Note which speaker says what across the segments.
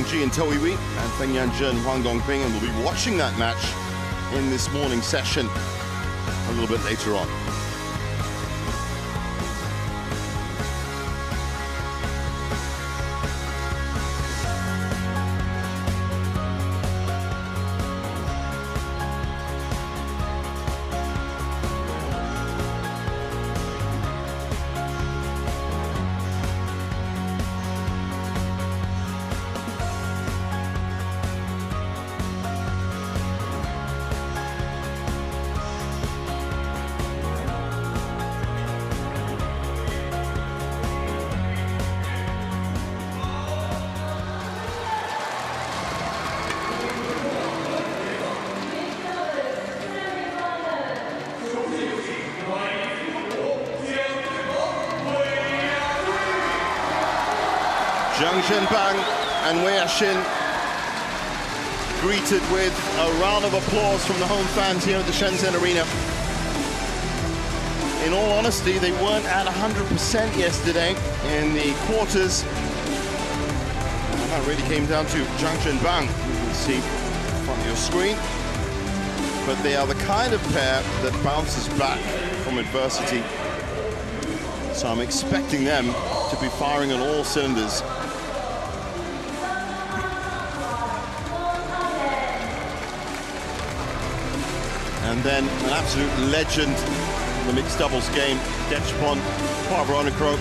Speaker 1: Jiang and Toei Wei and Feng Yanzhe and Huang Dongping, and we'll be watching that match in this morning's session a little bit later on. Jiang and Wei Xin greeted with a round of applause from the home fans here at the Shenzhen Arena. In all honesty, they weren't at 100% yesterday in the quarters. And that really came down to Jiang. You can see in front of your screen. But they are the kind of pair that bounces back from adversity. So I'm expecting them to be firing on all cylinders. And then an absolute legend in the mixed doubles game, Puavaranukroh,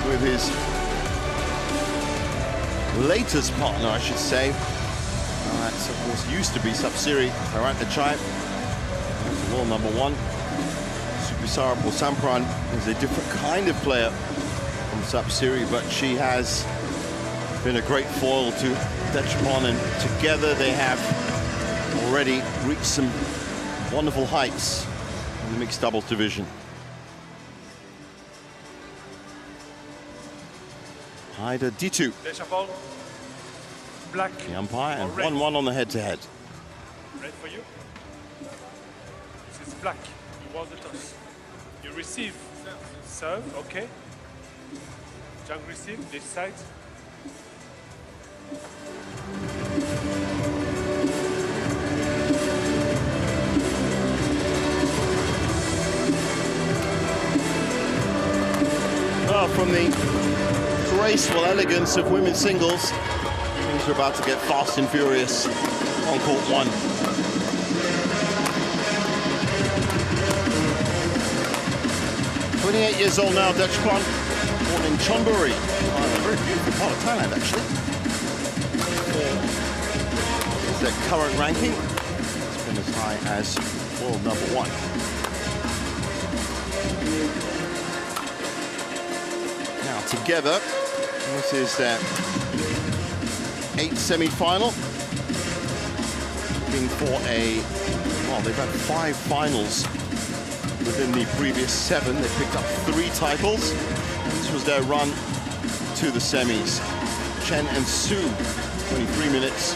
Speaker 1: with his latest partner, I should say. That's, of course, used to be Subsiri Paewsampran, world #1. Superstar Paewsampran is a different kind of player from Subsiri, but she has been a great foil to Dechapon, and together they have already reached some wonderful heights in the mixed doubles division. Haida Ditu,
Speaker 2: black,
Speaker 1: the umpire, and 1-1 on the head-to-head.
Speaker 2: Red for you. This is black. You want the toss. You receive. Serve, okay. Jiang receive, this side.
Speaker 1: From the graceful elegance of women's singles, things are about to get fast and furious on court 1. "28 years old now, Dechapon, born in Chonburi, a very beautiful part of Thailand, actually. Here's their current ranking. It's been as high as world #1. Now together, this is their 8th semi-final. Looking for well, they've had 5 finals within the previous 7. They picked up 3 titles. This was their run to the semis. Chen and Su, 23 minutes.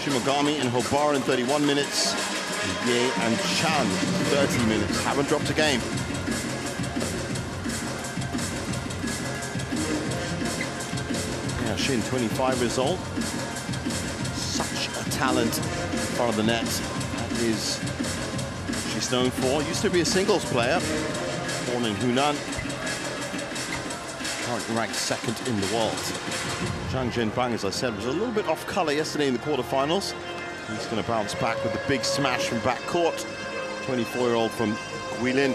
Speaker 1: Shimogami and Hobara in 31 minutes. Ye and Chan, 30 minutes. Haven't dropped a game. Shin, 25 years old. Such a talent in front of the net. That is what she's known for. Used to be a singles player, born in Hunan. Currently ranked 2nd in the world. Jiang, as I said, was a little bit off color yesterday in the quarterfinals. He's going to bounce back with a big smash from backcourt. 24-year-old from Guilin.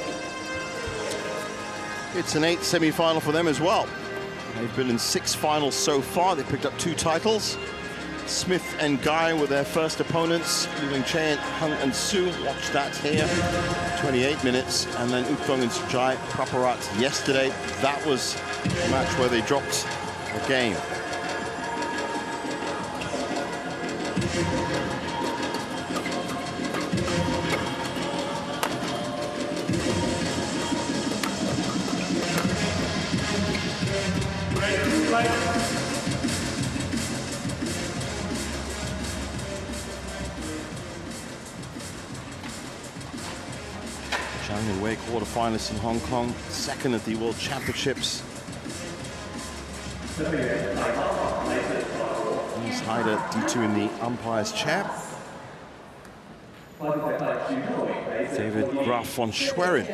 Speaker 1: It's an 8th semi-final for them as well. They've been in 6 finals so far. They picked up 2 titles. Smith and Guy were their first opponents. Yu Chen, Hung and Su. Watch that here. 28 minutes. And then Ukdong and Sujai Praparat yesterday. That was a match where they dropped a game. Jiang and Wei, quarterfinalists in Hong Kong, 2nd at the World Championships. tied at D2 in the umpire's chair. David Graf von Schwerin,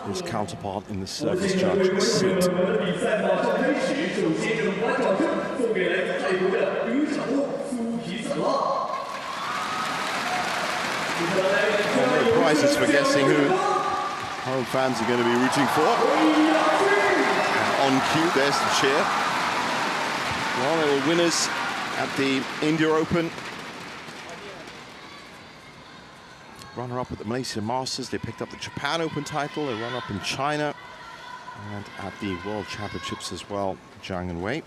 Speaker 1: his counterpart in the service judge seat. No prizes for guessing who home fans are going to be rooting for. And on cue, there's the cheer. Well, they were winners at the India Open. Runner-up at the Malaysia Masters. They picked up the Japan Open title. They run up in China and at the World Championships as well, Jiang and Wei.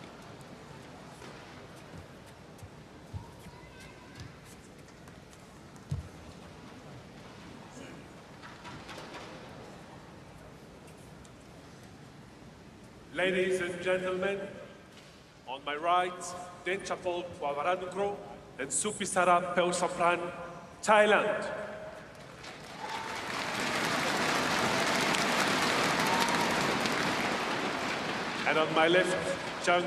Speaker 2: Ladies and gentlemen, on my right, Denchapol Puavaranukroh and Supisara Paewsampran, Thailand. And on my left, Jiang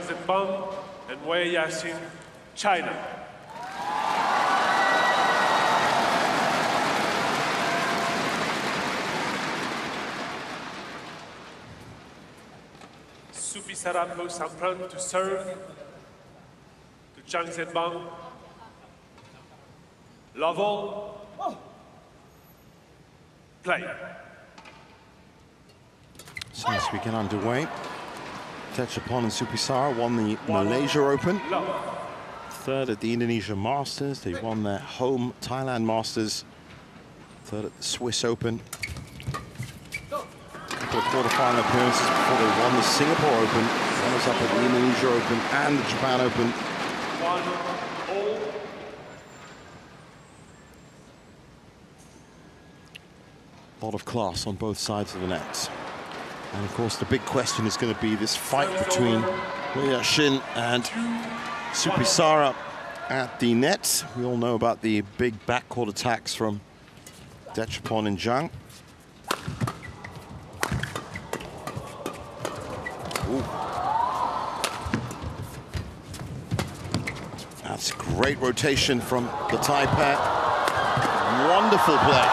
Speaker 2: and Wei Yaxin, China. Supisara Paewsampran to serve, to Jiang Zhenbang. Love all. Play.
Speaker 1: So as we get underway, Dechapon and Supisara won the Malaysia Open, third at the Indonesia Masters. They won their home Thailand Masters, third at the Swiss Open. A couple of quarterfinal appearances before they won the Singapore Open. Runners up at the Indonesia Open and the Japan Open. A lot of class on both sides of the net. And of course, the big question is going to be this fight between Wei Yaxin and Supisara at the net. We all know about the big backcourt attacks from Dechapon and Jiang. Ooh. That's great rotation from the Thai pair. Wonderful play.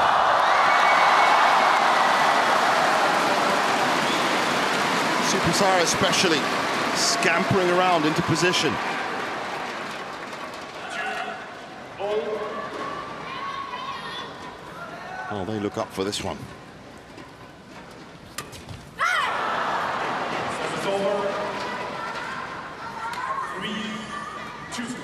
Speaker 1: Supisara especially scampering around into position. Oh, they look up for this one.
Speaker 2: Service over. 3-2.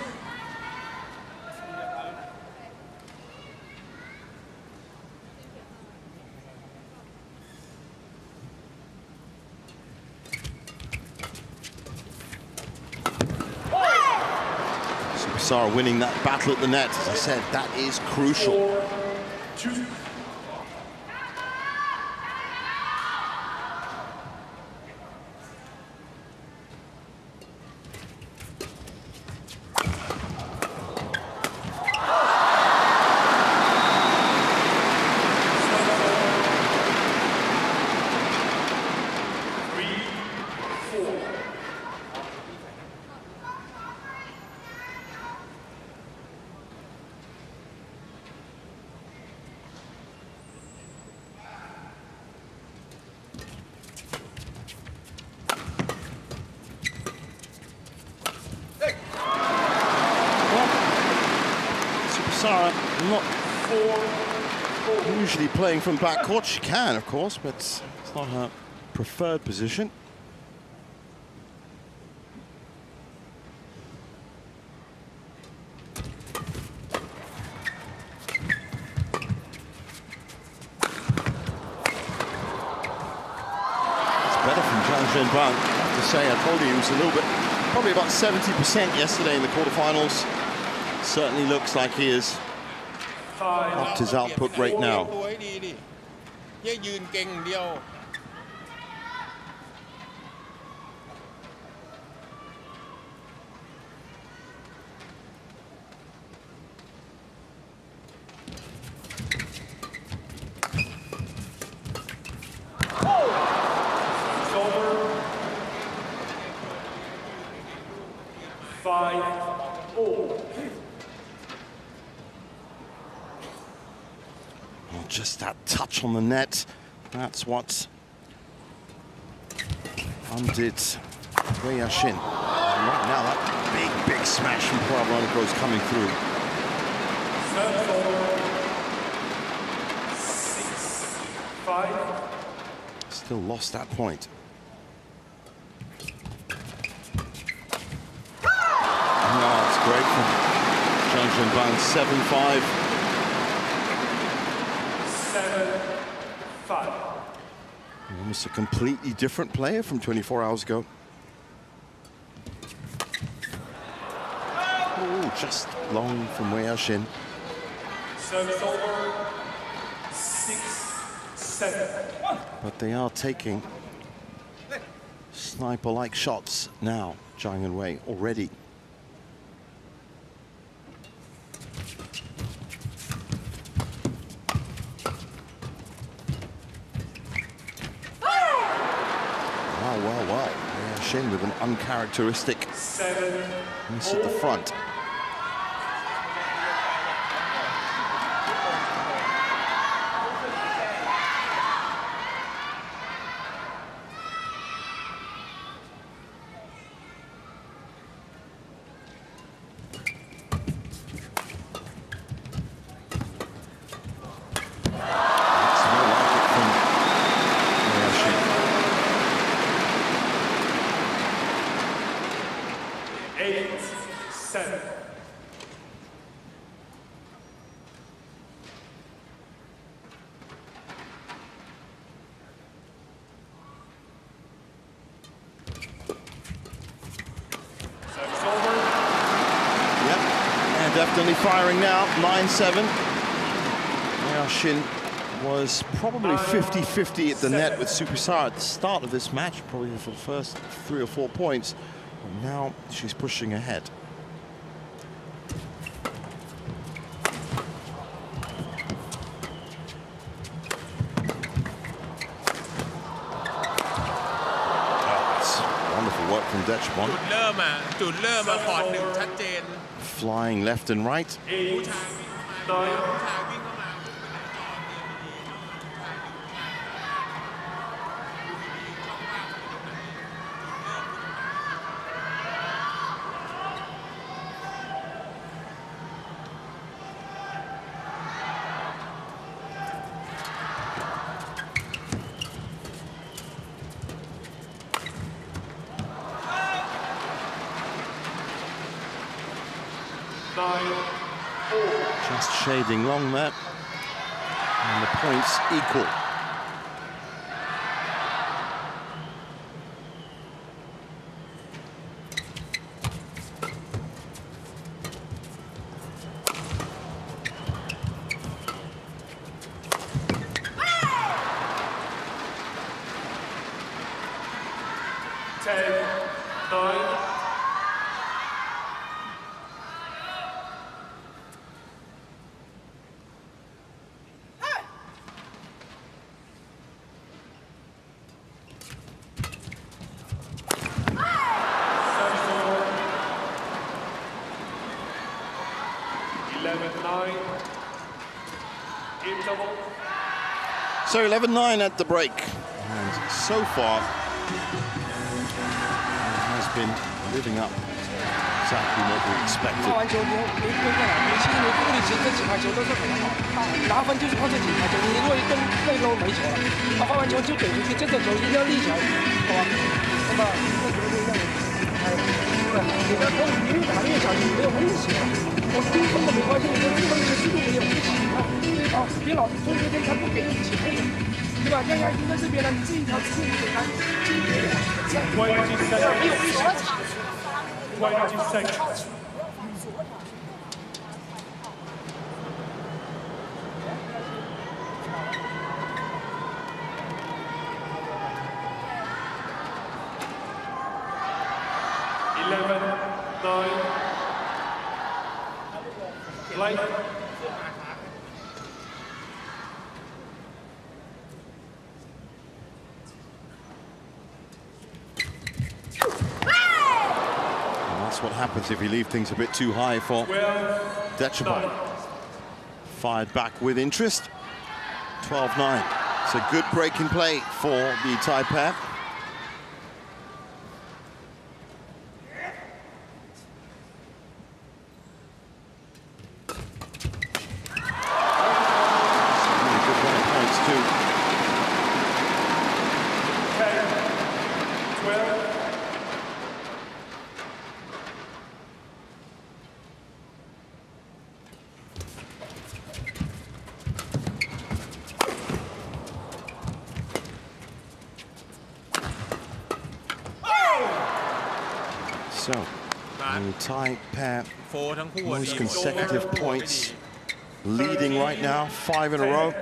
Speaker 1: Supisara winning that battle at the net. As I said, that is crucial.
Speaker 2: 4-2.
Speaker 1: Supisara not usually playing from backcourt. She can, of course, but it's not her preferred position. It's better from Jiang Zhenbang, I have to say. I told you he was a little bit, probably about 70% yesterday in the quarterfinals. Certainly looks like he has upped his output rate now.
Speaker 2: 5-all.
Speaker 1: Well, just that touch on the net, that's what undid Wei Yashin. Right now, that big smash from Puavaranukroh is coming through.
Speaker 2: 6-5.
Speaker 1: Still lost that point. No, it's great from Jiang 7-5.
Speaker 2: 7-5.
Speaker 1: Almost a completely different player from 24 hours ago. Oh, just long from Wei Yashin.
Speaker 2: Service over. 6-7.
Speaker 1: But they are taking sniper-like shots now, Jiang and Wei, already. Wow. Wei Yashin with an uncharacteristic miss at the front. Definitely firing now, 9-7. Wei Yashin was probably 50-50 at the net with Supisar at the start of this match, probably for the first 3 or 4 points. And now she's pushing ahead. Wonderful work from Dechbon. Flying left and right.
Speaker 2: 8, 9.
Speaker 1: Just shading long there. And the points equal. So 11-9 at the break, and so far has been living up exactly what we expected.
Speaker 3: 发完球，你其实你物理其实这几盘球都是很好，拿分就是靠这几盘球，你如果一更都没球了，他发完球就给出去，这个球一定要立起来，好吧？那么这球就让你的球越打越小，你没有问题。我低分的没关系，你的低分持续度没有问题啊！别老是中间他不给你球，对吧？让他赢在这边了，你这一条直接给他进给了，没有什么差距。
Speaker 1: What happens if you leave things a bit too high for Dechapol. Fired back with interest. 12-9. It's a good break in play for the Thai pair. So, the Thai pair, most consecutive points, leading right now, 5 in a row.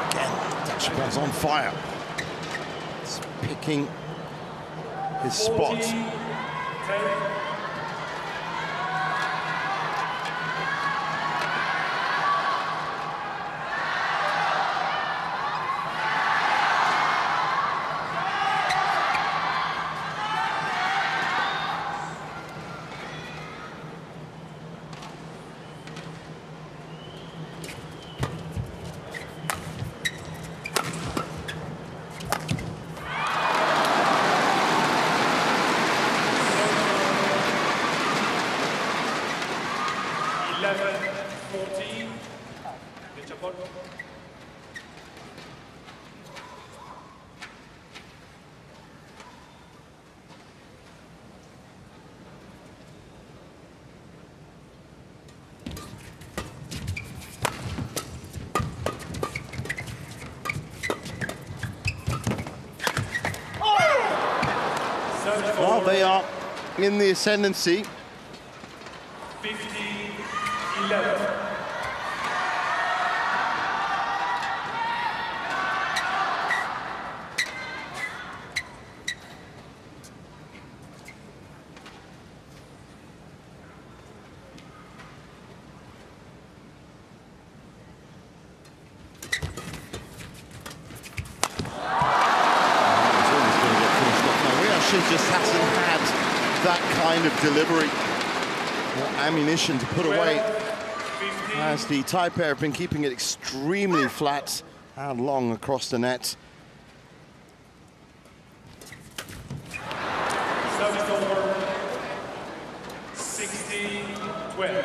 Speaker 1: Again, Dechapol's on fire. Picking his spot. Well, they are in the ascendancy.
Speaker 2: 15-11.
Speaker 1: Just hasn't had that kind of delivery or ammunition to put away, as the Thai pair have been keeping it extremely flat and long across the net.
Speaker 2: Service over 16-12.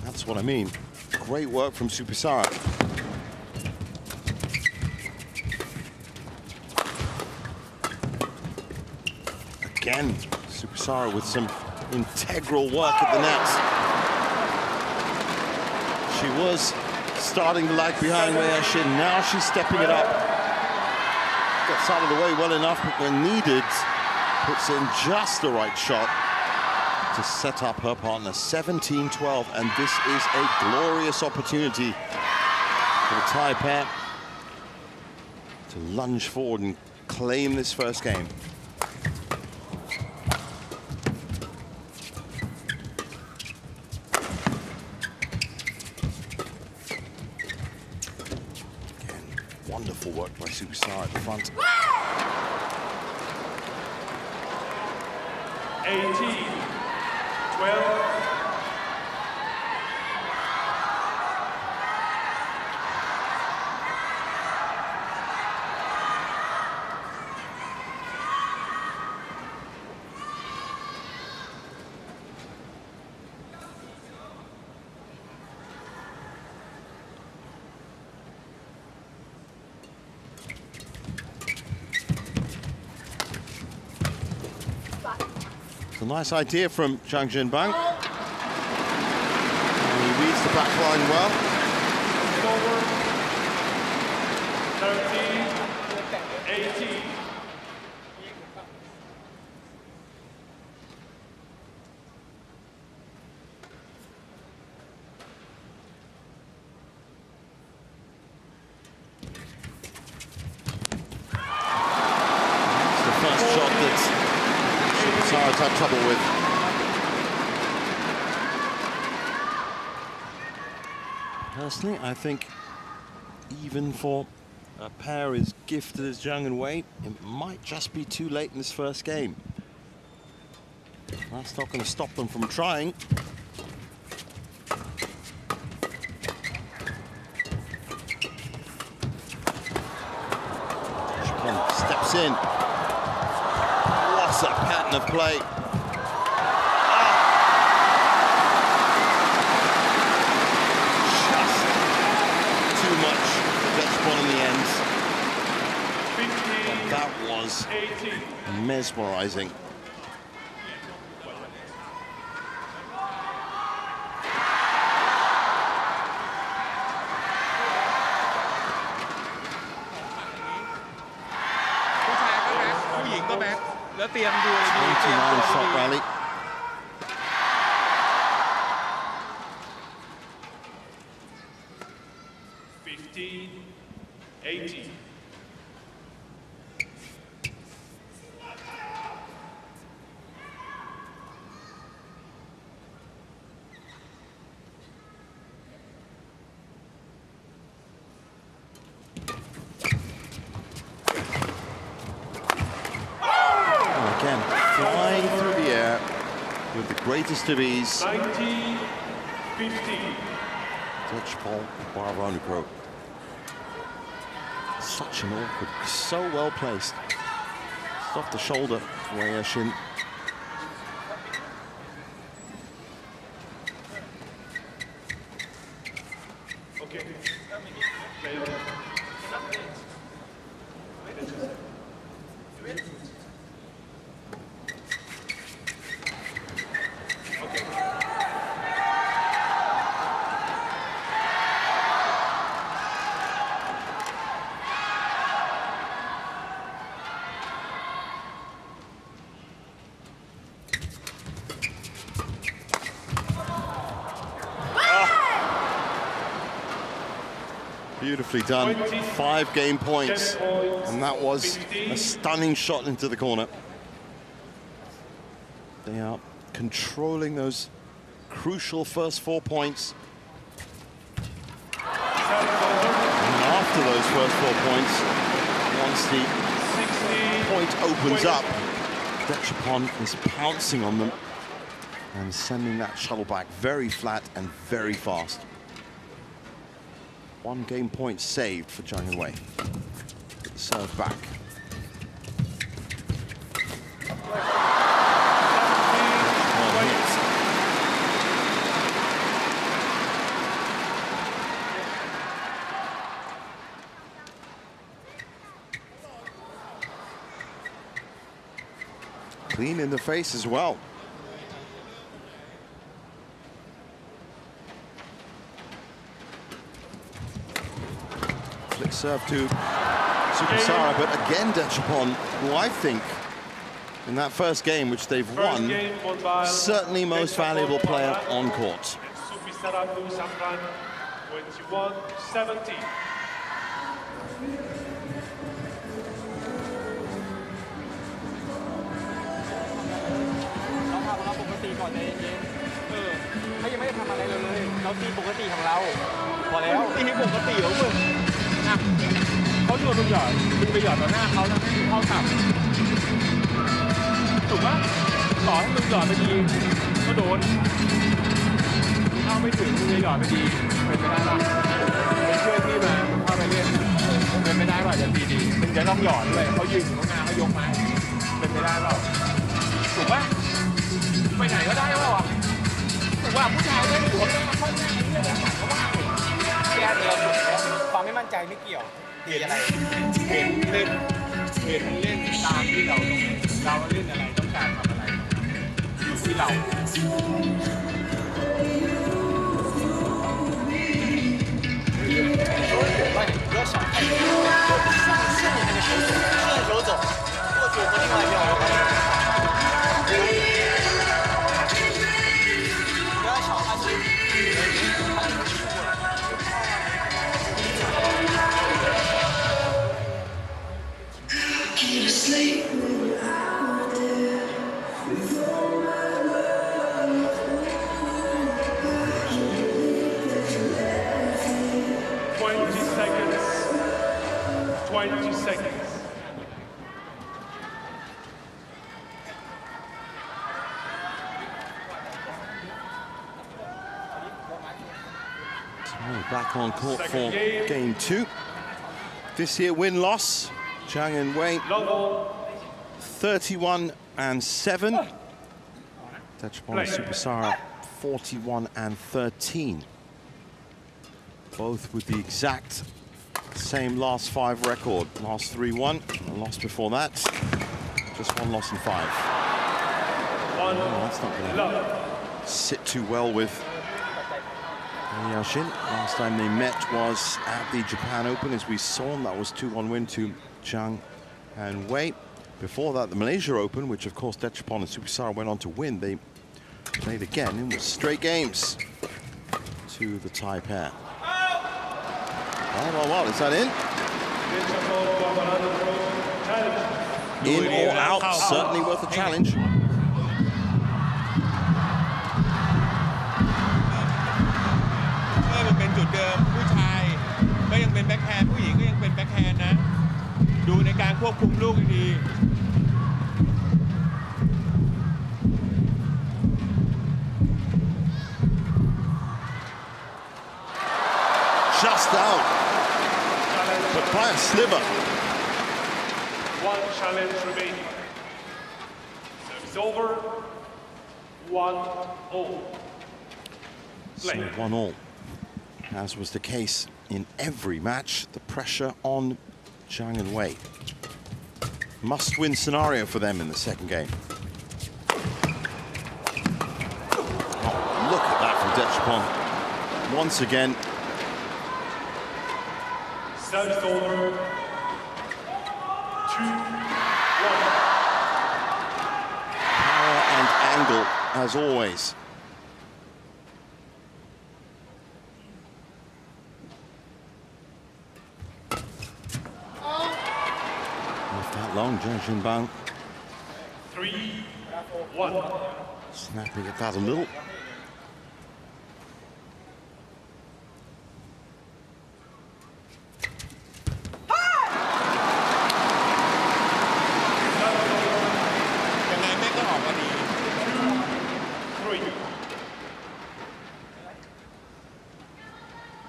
Speaker 1: That's what I mean. Great work from Supisara. Again, Supisara with some integral work at the net. She was starting to lag behind Wei Yashin. Now she's stepping it up. Gets out of the way well enough, but when needed, puts in just the right shot to set up her partner. 17-12, and this is a glorious opportunity for the Thai pair to lunge forward and claim this first game. Again, wonderful work by Supisara at the front.
Speaker 2: 18-12.
Speaker 1: It's a nice idea from Jiang Jinbang. And he reads the back line well.
Speaker 2: Over 13-18.
Speaker 1: shot that Shibasara's had trouble with. Personally, I think even for a pair as gifted as Jiang and Wei, it might just be too late in this first game. That's not going to stop them from trying. Jiang steps in. What a pattern of play. In the end, but that was mesmerizing. Shot rally. Again, flying through the air with the greatest of ease.
Speaker 2: 19-15.
Speaker 1: Dutch Puavaranukroh. Such an awkward, so well placed. It's off the shoulder for Wei Shin.
Speaker 2: Okay.
Speaker 1: Beautifully done. 5 game points. And that was a stunning shot into the corner. They are controlling those crucial first 4 points. And after those first 4 points, once the point opens up, Dechapon is pouncing on them and sending that shuttle back very flat and very fast. 1 game point saved for Jiang and Wei. Serve back. Clean in the face as well. Flick serve to Sudirman, but again Dechapon, who I think in that first game, which they've won, certainly most valuable player on court.
Speaker 2: Paewsampran, 21-17.
Speaker 4: Sleep.
Speaker 1: Back on court for game 2. This here win-loss, Jiang and Wei, 31-7. Dechapol and Supasara, 41-13. Both with the exact same last 5 record. Last 3-1, and lost before that. Just 1 loss in 5. Oh, that's not going to sit too well with Yashin. Last time they met was at the Japan Open, as we saw them. That was 2-1 win to Jiang and Wei. Before that, the Malaysia Open, which of course Dechapol and Supasara went on to win. They played again in straight games to the Thai pair. Well, is that in? In or out, certainly worth a challenge. Just out, but by a sliver.
Speaker 2: 1 challenge remaining. Service over. 1-all.
Speaker 1: So 1-all, as was the case in every match. The pressure on Jiang and Wei. Must-win scenario for them in the second game. Oh, look at that from Dechapol. Once again.
Speaker 2: Service over. 2-1.
Speaker 1: Power and angle, as always. Not that long, Jiang Bang.
Speaker 2: 3-1.
Speaker 1: Snapping at that a little.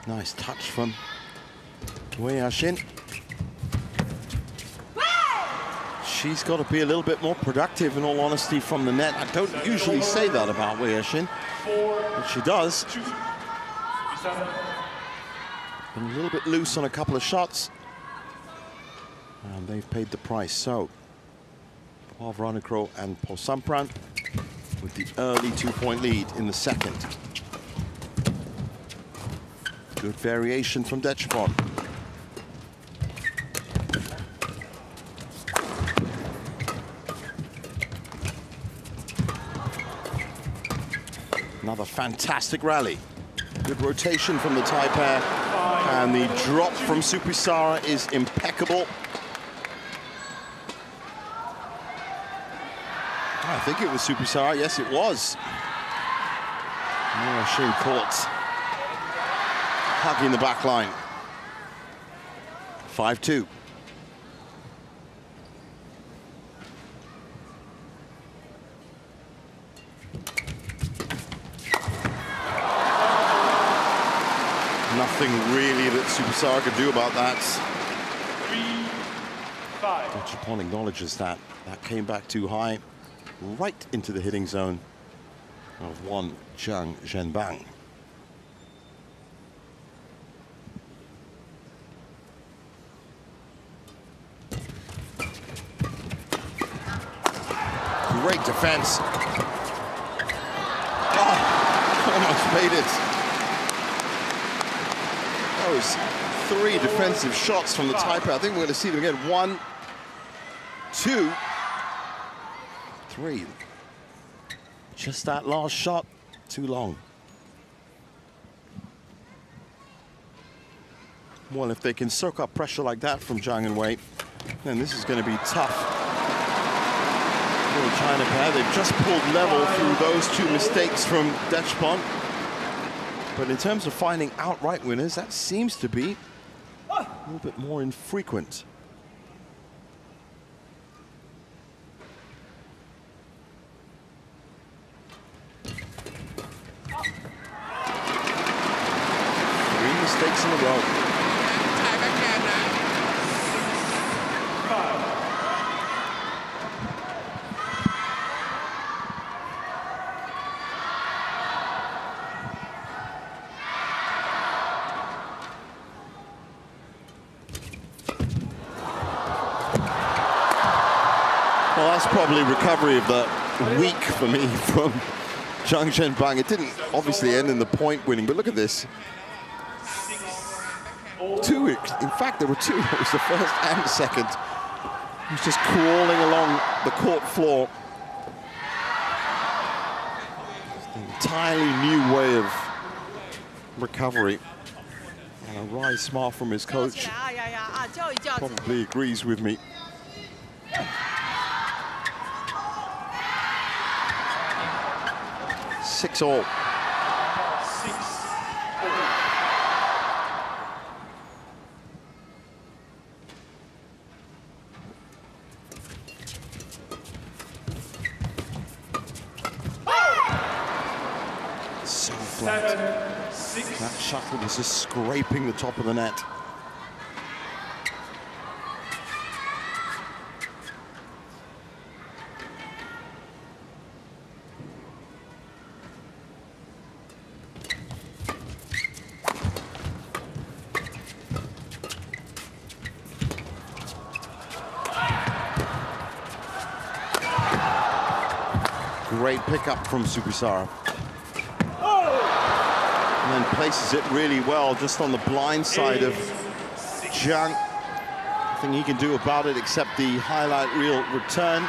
Speaker 1: Nice touch from Wei Yashin. She's got to be a little bit more productive, in all honesty, from the net. I don't usually say that about Wei Yashin, but she does. Been a little bit loose on a couple of shots, and they've paid the price. So, Puavaranukroh and Paewsampran with the early 2-point lead in the second. Good variation from Dechapol. Another fantastic rally. Good rotation from the Thai pair. And the drop from Supasara is impeccable. I think it was Supasara. Yes, it was. Yashin caught. Hugging the back line. 5-2. Nothing really that Supasara could do about that.
Speaker 2: 3-5.
Speaker 1: Dechapol acknowledges that. That came back too high, right into the hitting zone of one Jiang Zhenbang. Great defense. Oh, almost made it. Those 3 defensive shots from the Thai pair. I think we're going to see them again. 1, 2, 3. Just that last shot, too long. Well, if they can soak up pressure like that from Jiang and Wei, then this is going to be tough. The China pair, they've just pulled level through those 2 mistakes from Dechapol. But in terms of finding outright winners, that seems to be a little bit more infrequent. breaks in a row. Well, that's probably recovery of the week for me from Jiang. It didn't obviously end in the point winning, but look at this. Two, in fact, there were two. It was the first and second. He was just crawling along the court floor. An entirely new way of recovery. And a wry smile from his coach. Probably agrees with me. Six all. So flat. That shuttle was just scraping the top of the net. Great pickup from Supisara. And then places it really well just on the blind side of Jiang. Nothing he can do about it except the highlight reel return.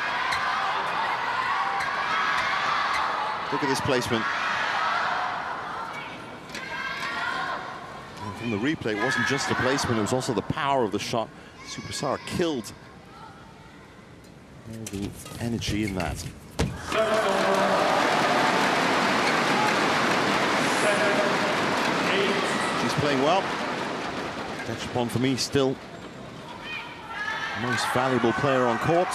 Speaker 1: Look at this placement. And from the replay, it wasn't just the placement, it was also the power of the shot. Supisara killed all the energy in that. She's playing well. Dechapon, for me, still the most valuable player on court.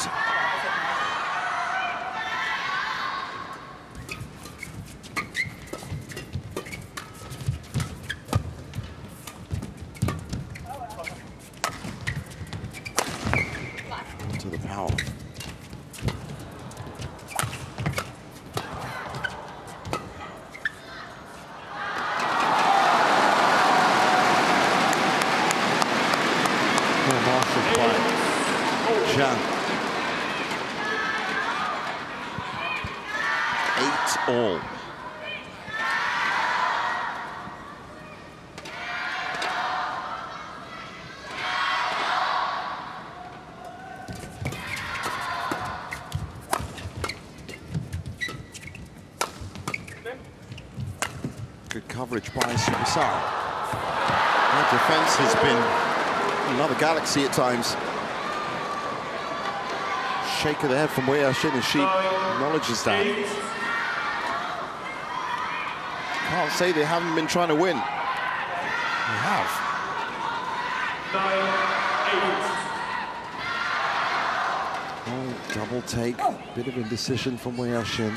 Speaker 1: To the power. Jiang. 8-all. Good coverage by Supisara. That defense has been another galaxy at times. Shake of the head from Wei Yaoxin, and she acknowledges that. Can't say they haven't been trying to win. They have. 9-8. Oh, double take. Bit of indecision from Wei Yaoxin.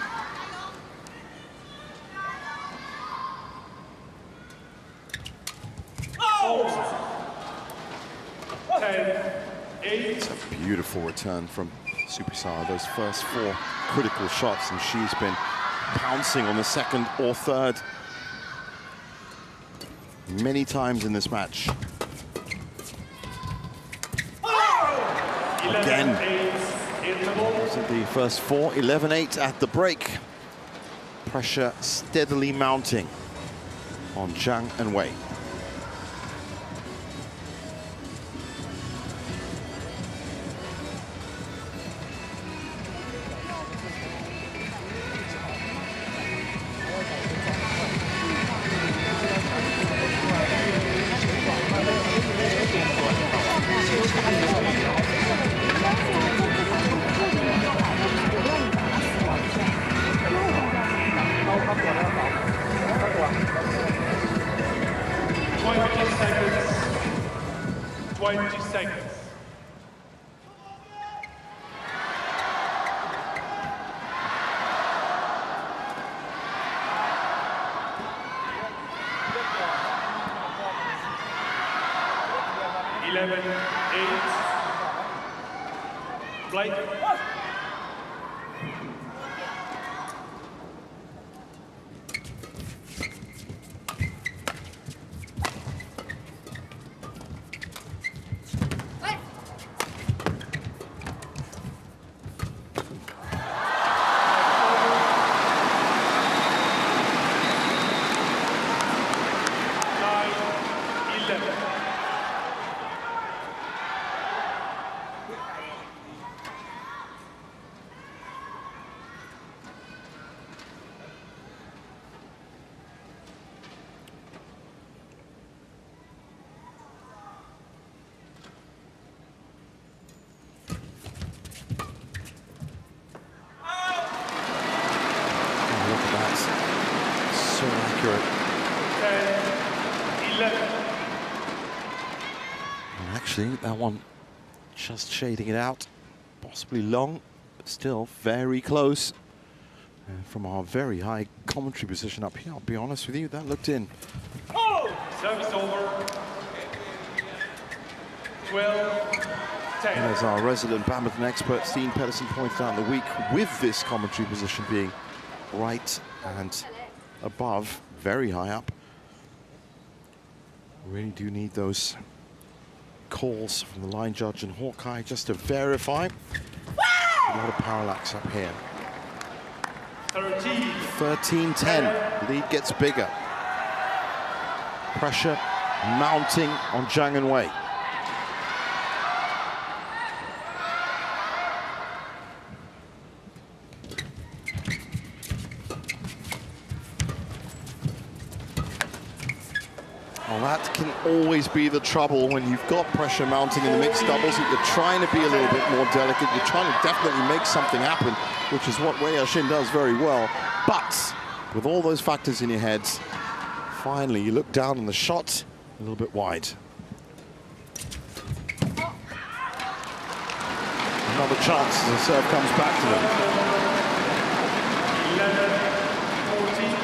Speaker 1: It's a beautiful return from Supisara. Those first 4 critical shots, and she's been pouncing on the second or third many times in this match. Again, those are the first 4, 11-8 at the break. Pressure steadily mounting on Jiang and Wei.
Speaker 2: 11-8. Play.
Speaker 1: So accurate.
Speaker 2: 10-11.
Speaker 1: And actually, that one just shading it out, possibly long, but still very close. And from our very high commentary position up here, I'll be honest with you, that looked in.
Speaker 2: Service over. 12-10.
Speaker 1: And as our resident badminton expert, Steen Pedersen, pointed out in the week, with this commentary position being right and above, very high up, we really do need those calls from the line judge and Hawkeye just to verify. A lot of parallax up here. 13-10, lead gets bigger. Pressure mounting on Jiang and Wei. Well, that can always be the trouble when you've got pressure mounting in the mixed doubles, that you're trying to be a little bit more delicate. You're trying to definitely make something happen, which is what Wei Xin does very well. But with all those factors in your heads, finally you look down on the shot, a little bit wide. Another chance as the serve comes back to them.
Speaker 2: 11-14.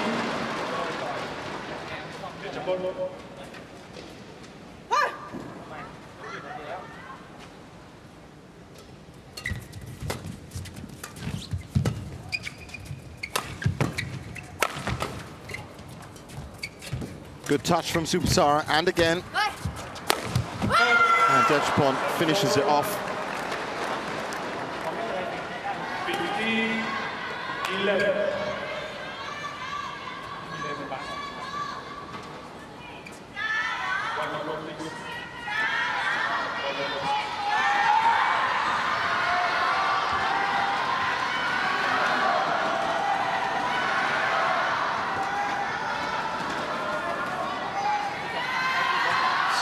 Speaker 1: Good touch from Supasara, and again. And Dechapon finishes it off.
Speaker 2: 15-11.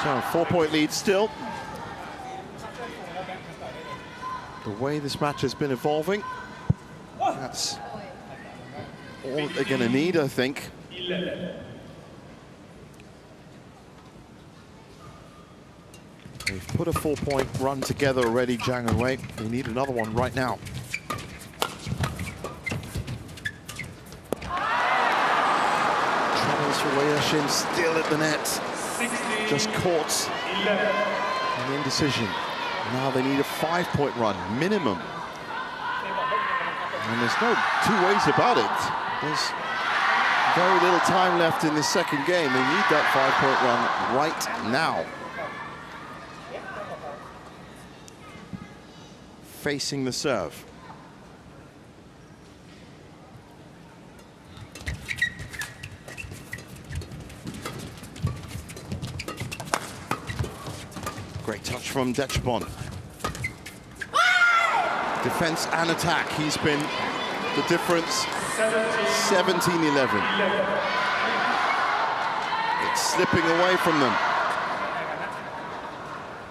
Speaker 1: So 4-point lead still. The way this match has been evolving, that's all that they're going to need, I think. They've put a 4-point run together already, Jiang and Wei. They need another one right now. Troubles for Wei Xin, still at the net. Just caught in the indecision. Now they need a 5-point run, minimum. And there's no two ways about it. There's very little time left in this second game. They need that 5-point run right now. Facing the serve. Great touch from Dechapon. Defense and attack, he's been the difference. 17-11. It's slipping away from them.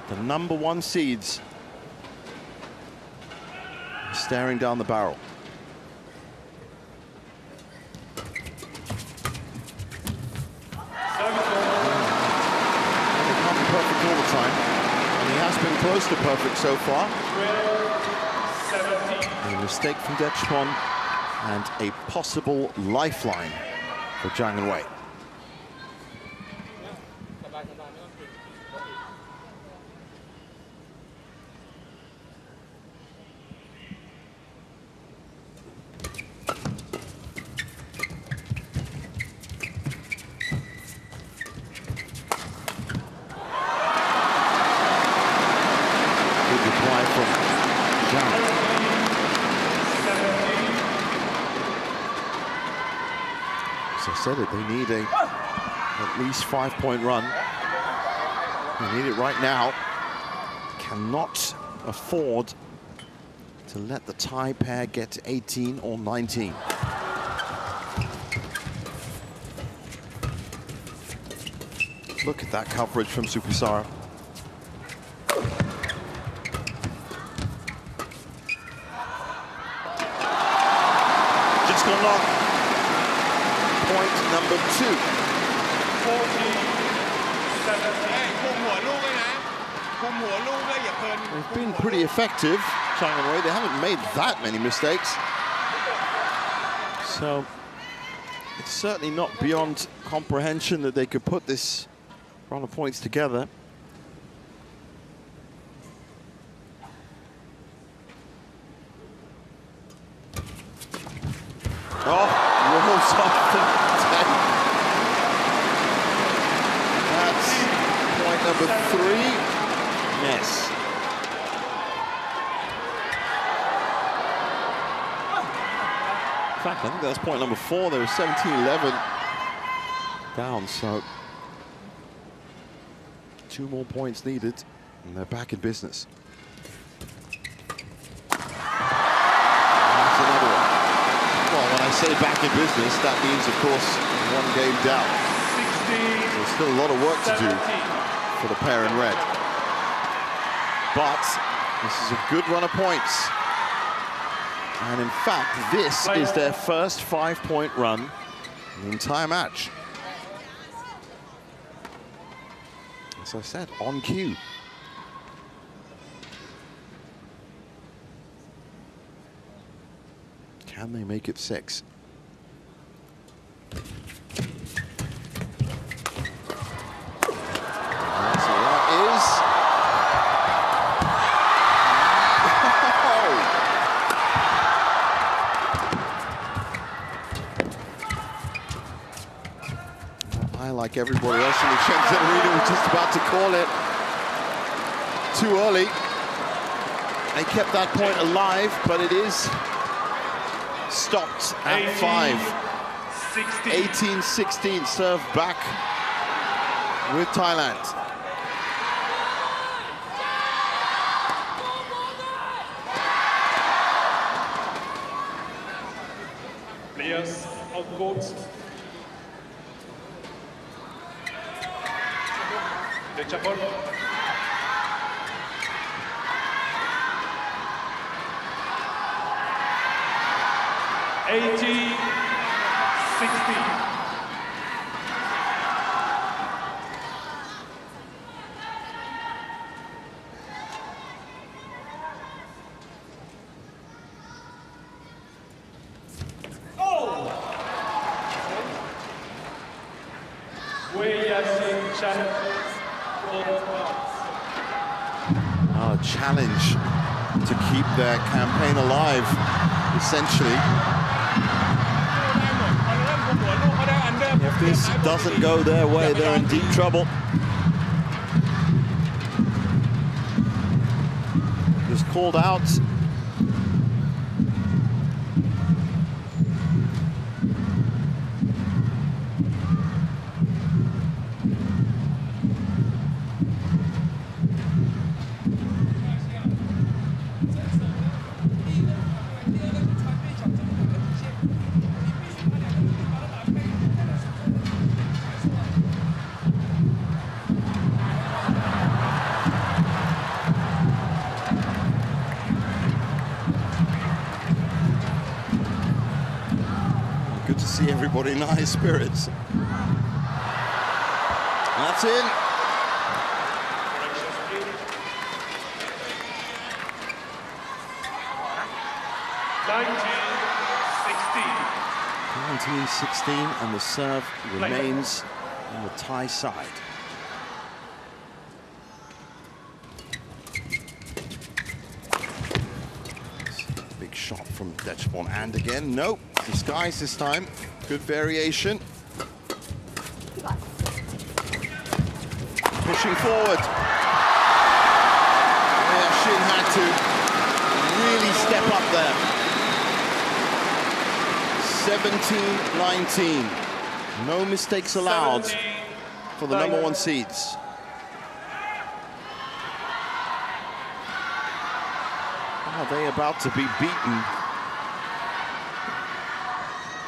Speaker 1: The #1 seeds staring down the barrel. It can't be perfect all the time. He has been close to perfect so far. A mistake from Dechapon and a possible lifeline for Jiang and Wei. As I said it, they need at least 5-point run. They need it right now. Cannot afford to let the tie pair get to 18 or 19. Look at that coverage from Supisara. Just gone long. Point number 2.
Speaker 2: 40-17.
Speaker 1: They've been pretty effective, Jiang and Wei. They haven't made that many mistakes. So it's certainly not beyond comprehension that they could put this run of points together. Oh, rolls off the 10. That's point number 3. Mess. In fact, I think that's point number 4. They were 17-11 down, so 2 more points needed, and they're back in business. That's another one. Well, when I say back in business, that means, of course, 1 game down.
Speaker 2: 16,
Speaker 1: There's still a lot of work to do
Speaker 2: 17.
Speaker 1: for the pair in red. But this is a good run of points. And in fact, this is their first 5-point run in the entire match. As I said, on cue. Can they make it 6? Like everybody else in the Shenzhen Arena, was just about to call it too early. They kept that point alive, but it is stopped at 5. 18-16 serve back with Thailand.
Speaker 2: Players on court. The Chapel. 18-16.
Speaker 1: A challenge to keep their campaign alive, essentially. If this doesn't go their way, they're in deep trouble. Just called out. Good to see everybody in high spirits. That's in. And the serve remains on the Thai side. Big shot from Dechapon, and again, nope, disguise this time. Good variation. Pushing forward. Yeah, Shin had to really step up there. 17-19. No mistakes allowed for the number 1 seeds. Are they about to be beaten?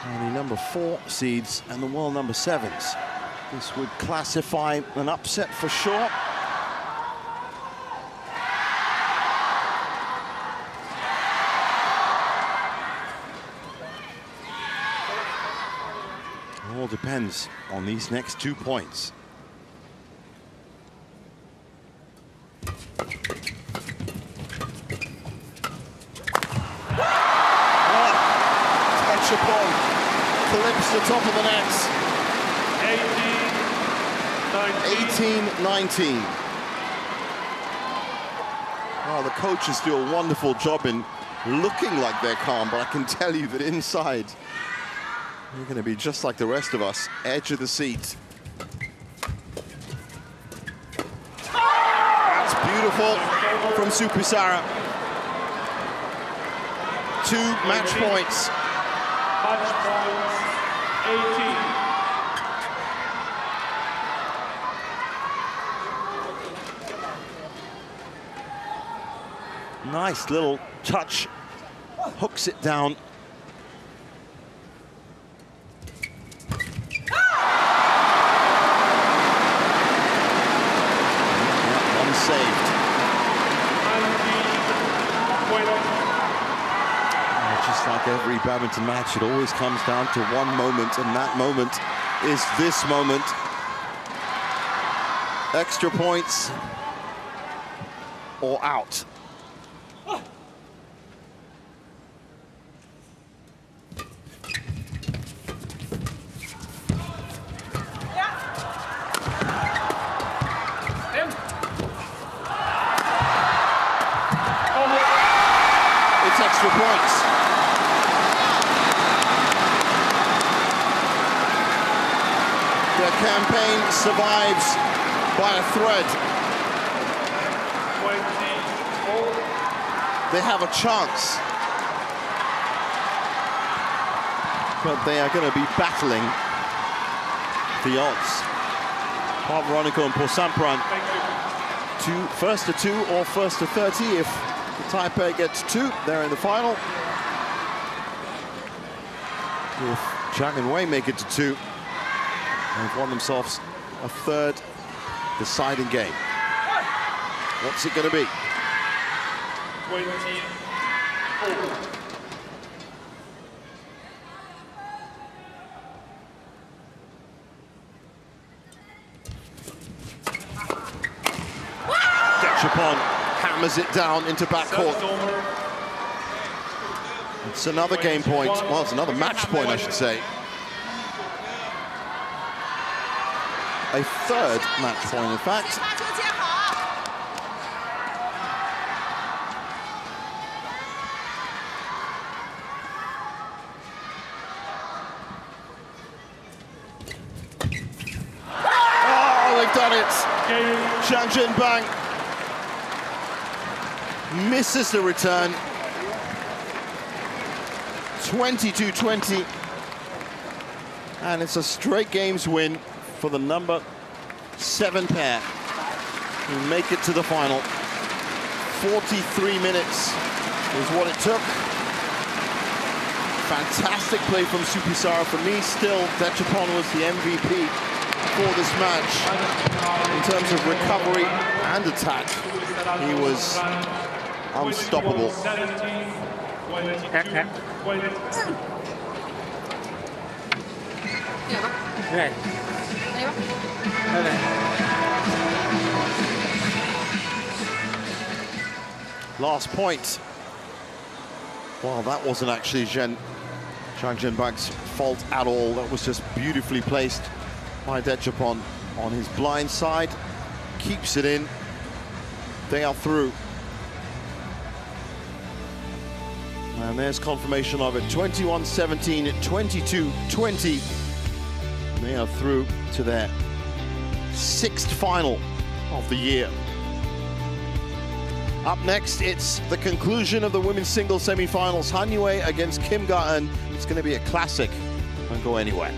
Speaker 1: And the number 4 seeds and the world number 7s. This would classify an upset for sure. It all depends on these next 2 points. Clips the top of the nets. 18-19. Oh, the coaches do a wonderful job in looking like they're calm, but I can tell you that inside, you're going to be just like the rest of us, edge of the seat. That's beautiful from Supisara. 2 match points.
Speaker 2: Match points, 18.
Speaker 1: Nice little touch, hooks it down. One saved. Just like every badminton match, it always comes down to one moment, and that moment is this moment. Extra points or out. It's extra points. Their campaign survives by a thread.
Speaker 2: 24.
Speaker 1: They have a chance, but they are going to be battling the odds. Puavaranukroh and Paewsampran, first to 2 or first to 30. If the Taipei gets 2, they're in the final. If Jiang and Wei make it to 2, they've won themselves a 3rd deciding game. What's it going to be?
Speaker 2: 24.
Speaker 1: Dechapon hammers it down into backcourt. It's another game point. Well, it's another match point, I should say. A 3rd match point, in fact. Oh, they've done it. Shenzhen Bang misses the return. 22-20. And it's a straight games win for the number 7 pair who make it to the final. 43 minutes is what it took. Fantastic play from Supisara. For me, still, Dechapon was the MVP for this match. In terms of recovery and attack, he was unstoppable.
Speaker 3: 对。拜拜。
Speaker 1: Last point. Well, that wasn't actually Jiang Zhenbang's fault at all. That was just beautifully placed by Dechapon on his blind side. Keeps it in. They are through. And there's confirmation of it. 21-17, 22-20. They are through to their 6th final of the year. Up next, it's the conclusion of the women's singles semi-finals. Han Yue against Kim Ga-eun. It's going to be a classic. Don't go anywhere.